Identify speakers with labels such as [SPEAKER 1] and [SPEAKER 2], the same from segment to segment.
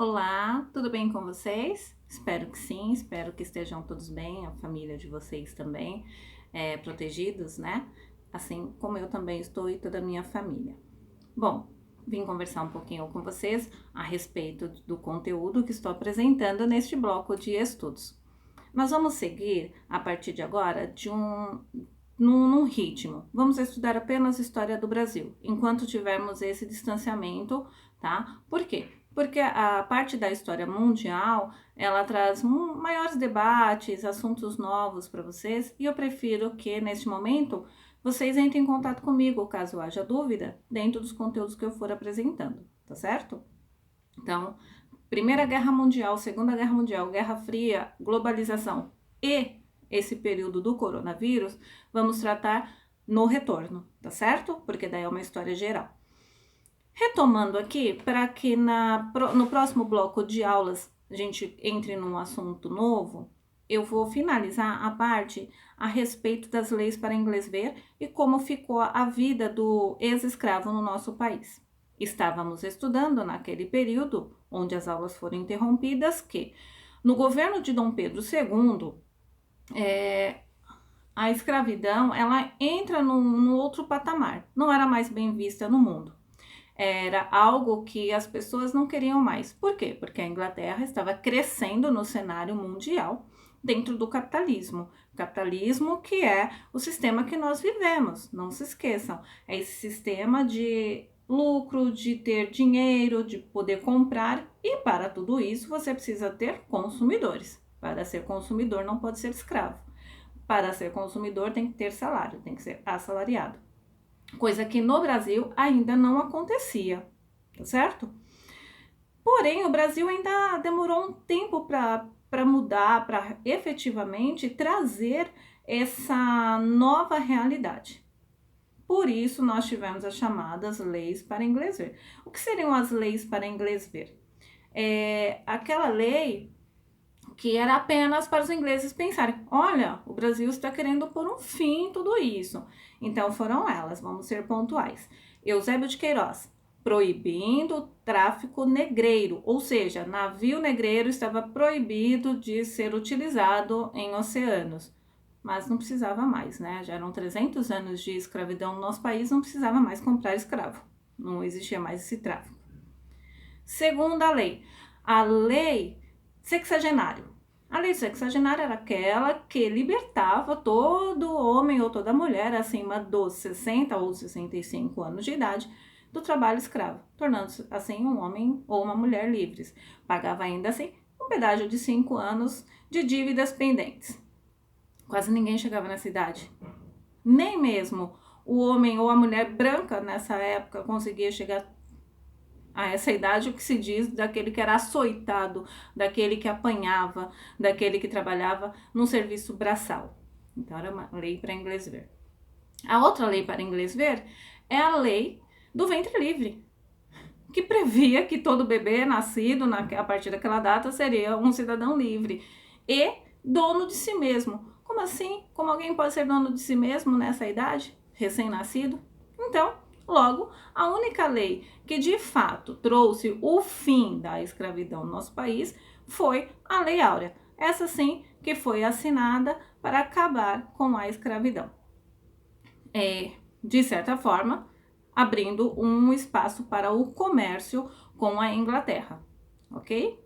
[SPEAKER 1] Olá, tudo bem com vocês? Espero que sim, espero que estejam todos bem, a família de vocês também, protegidos, né? Assim como eu também estou e toda a minha família. Bom, vim conversar um pouquinho com vocês a respeito do conteúdo que estou apresentando neste bloco de estudos. Nós vamos seguir, a partir de agora, num ritmo. Vamos estudar apenas história do Brasil, enquanto tivermos esse distanciamento, tá? Por quê? Porque a parte da história mundial, ela traz maiores debates, assuntos novos para vocês, e eu prefiro que, neste momento, vocês entrem em contato comigo, caso haja dúvida, dentro dos conteúdos que eu for apresentando, tá certo? Então, Primeira Guerra Mundial, Segunda Guerra Mundial, Guerra Fria, globalização e esse período do coronavírus, vamos tratar no retorno, tá certo? Porque daí é uma história geral. Retomando aqui, para que no próximo bloco de aulas a gente entre num assunto novo, eu vou finalizar a parte a respeito das leis para inglês ver e como ficou a vida do ex-escravo no nosso país. Estávamos estudando naquele período, onde as aulas foram interrompidas, que no governo de Dom Pedro II, a escravidão ela entra no outro patamar, não era mais bem vista no mundo. Era algo que as pessoas não queriam mais. Por quê? Porque a Inglaterra estava crescendo no cenário mundial dentro do capitalismo. Capitalismo que é o sistema que nós vivemos, não se esqueçam. É esse sistema de lucro, de ter dinheiro, de poder comprar, e para tudo isso você precisa ter consumidores. Para ser consumidor não pode ser escravo. Para ser consumidor tem que ter salário, tem que ser assalariado. Coisa que no Brasil ainda não acontecia, tá certo? Porém, o Brasil ainda demorou um tempo para mudar, para efetivamente trazer essa nova realidade. Por isso, nós tivemos as chamadas leis para inglês ver. O que seriam as leis para inglês ver? Aquela lei que era apenas para os ingleses pensarem, olha, o Brasil está querendo pôr um fim em tudo isso. Então foram elas, vamos ser pontuais. Eusébio de Queiroz, proibindo o tráfico negreiro, ou seja, navio negreiro estava proibido de ser utilizado em oceanos. Mas não precisava mais, né? Já eram 300 anos de escravidão no nosso país, não precisava mais comprar escravo. Não existia mais esse tráfico. Segunda lei, a lei sexagenário. A lei sexagenária era aquela que libertava todo homem ou toda mulher acima dos 60 ou 65 anos de idade do trabalho escravo, tornando-se assim um homem ou uma mulher livres. Pagava ainda assim um pedágio de 5 anos de dívidas pendentes. Quase ninguém chegava nessa idade. Nem mesmo o homem ou a mulher branca nessa época conseguia chegar a essa idade, o que se diz daquele que era açoitado, daquele que apanhava, daquele que trabalhava num serviço braçal. Então era uma lei para inglês ver. A outra lei para inglês ver é a lei do ventre livre, que previa que todo bebê nascido a partir daquela data seria um cidadão livre e dono de si mesmo. Como assim? Como alguém pode ser dono de si mesmo nessa idade, recém-nascido? Então, logo, a única lei que de fato trouxe o fim da escravidão no nosso país foi a Lei Áurea. Essa sim que foi assinada para acabar com a escravidão. De certa forma, abrindo um espaço para o comércio com a Inglaterra, ok?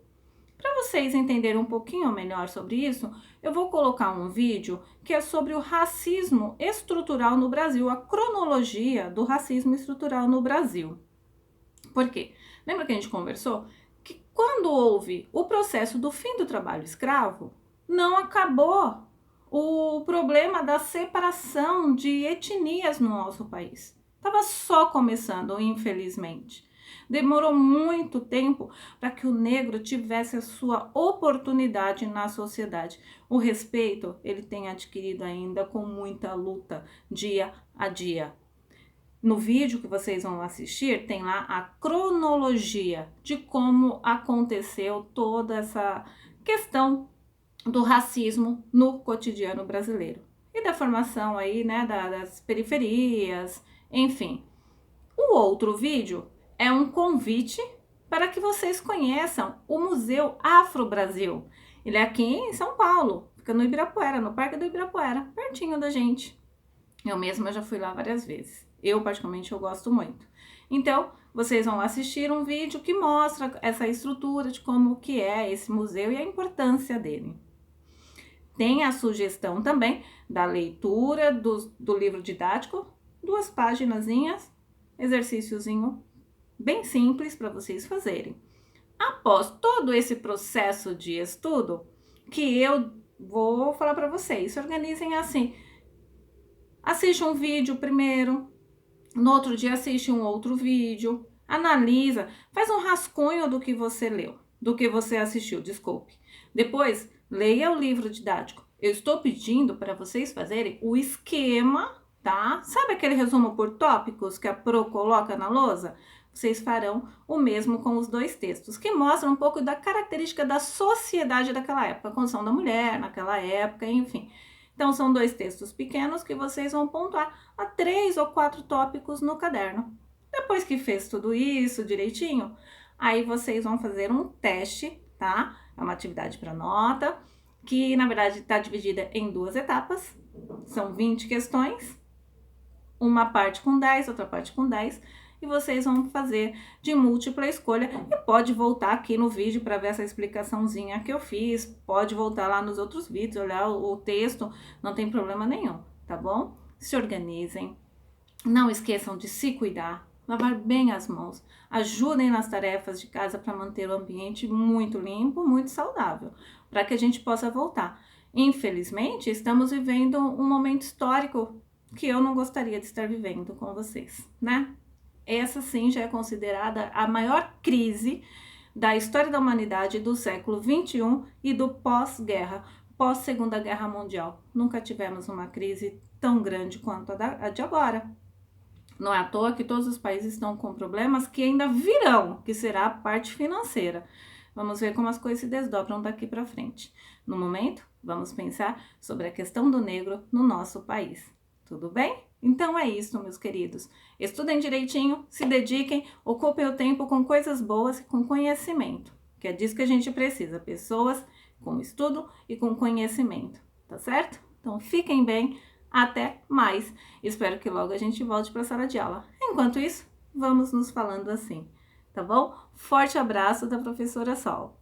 [SPEAKER 1] Para vocês entenderem um pouquinho melhor sobre isso, eu vou colocar um vídeo que é sobre o racismo estrutural no Brasil, a cronologia do racismo estrutural no Brasil. Por quê? Lembra que a gente conversou que quando houve o processo do fim do trabalho escravo, não acabou o problema da separação de etnias no nosso país. Estava só começando, infelizmente. Demorou muito tempo para que o negro tivesse a sua oportunidade na sociedade. O respeito ele tem adquirido ainda com muita luta, dia a dia. No vídeo que vocês vão assistir, tem lá a cronologia de como aconteceu toda essa questão do racismo no cotidiano brasileiro. E da formação aí, né, das periferias, enfim. O outro vídeo é um convite para que vocês conheçam o Museu Afro-Brasil. Ele é aqui em São Paulo, fica no Ibirapuera, no Parque do Ibirapuera, pertinho da gente. Eu mesma já fui lá várias vezes. Eu, particularmente, eu gosto muito. Então, vocês vão assistir um vídeo que mostra essa estrutura de como que é esse museu e a importância dele. Tem a sugestão também da leitura do livro didático, 2 paginazinhas, exercíciozinho bem simples para vocês fazerem. Após todo esse processo de estudo, que eu vou falar para vocês, se organizem assim. Assiste um vídeo primeiro, no outro dia assiste um outro vídeo, analisa, faz um rascunho do que você leu, do que você assistiu, desculpe. Depois, leia o livro didático. Eu estou pedindo para vocês fazerem o esquema, tá? Sabe aquele resumo por tópicos que a Pro coloca na lousa? Vocês farão o mesmo com os 2 textos, que mostram um pouco da característica da sociedade daquela época, a condição da mulher naquela época, enfim. Então, são 2 textos pequenos que vocês vão pontuar a 3 ou 4 tópicos no caderno. Depois que fez tudo isso direitinho, aí vocês vão fazer um teste, tá? É uma atividade para nota, que na verdade está dividida em 2 etapas. São 20 questões, uma parte com 10, outra parte com 10, e vocês vão fazer de múltipla escolha. E pode voltar aqui no vídeo para ver essa explicaçãozinha que eu fiz, pode voltar lá nos outros vídeos, olhar o texto, não tem problema nenhum, tá bom? Se organizem, não esqueçam de se cuidar, lavar bem as mãos, ajudem nas tarefas de casa para manter o ambiente muito limpo, muito saudável, para que a gente possa voltar. Infelizmente, estamos vivendo um momento histórico que eu não gostaria de estar vivendo com vocês, né? Essa sim já é considerada a maior crise da história da humanidade do século 21 e do pós-guerra, pós-Segunda Guerra Mundial. Nunca tivemos uma crise tão grande quanto a de agora. Não é à toa que todos os países estão com problemas que ainda virão, que será a parte financeira. Vamos ver como as coisas se desdobram daqui para frente. No momento, vamos pensar sobre a questão do negro no nosso país. Tudo bem? Então é isso, meus queridos. Estudem direitinho, se dediquem, ocupem o tempo com coisas boas e com conhecimento, que é disso que a gente precisa, pessoas com estudo e com conhecimento, tá certo? Então fiquem bem, até mais. Espero que logo a gente volte para a sala de aula. Enquanto isso, vamos nos falando assim, tá bom? Forte abraço da professora Sol.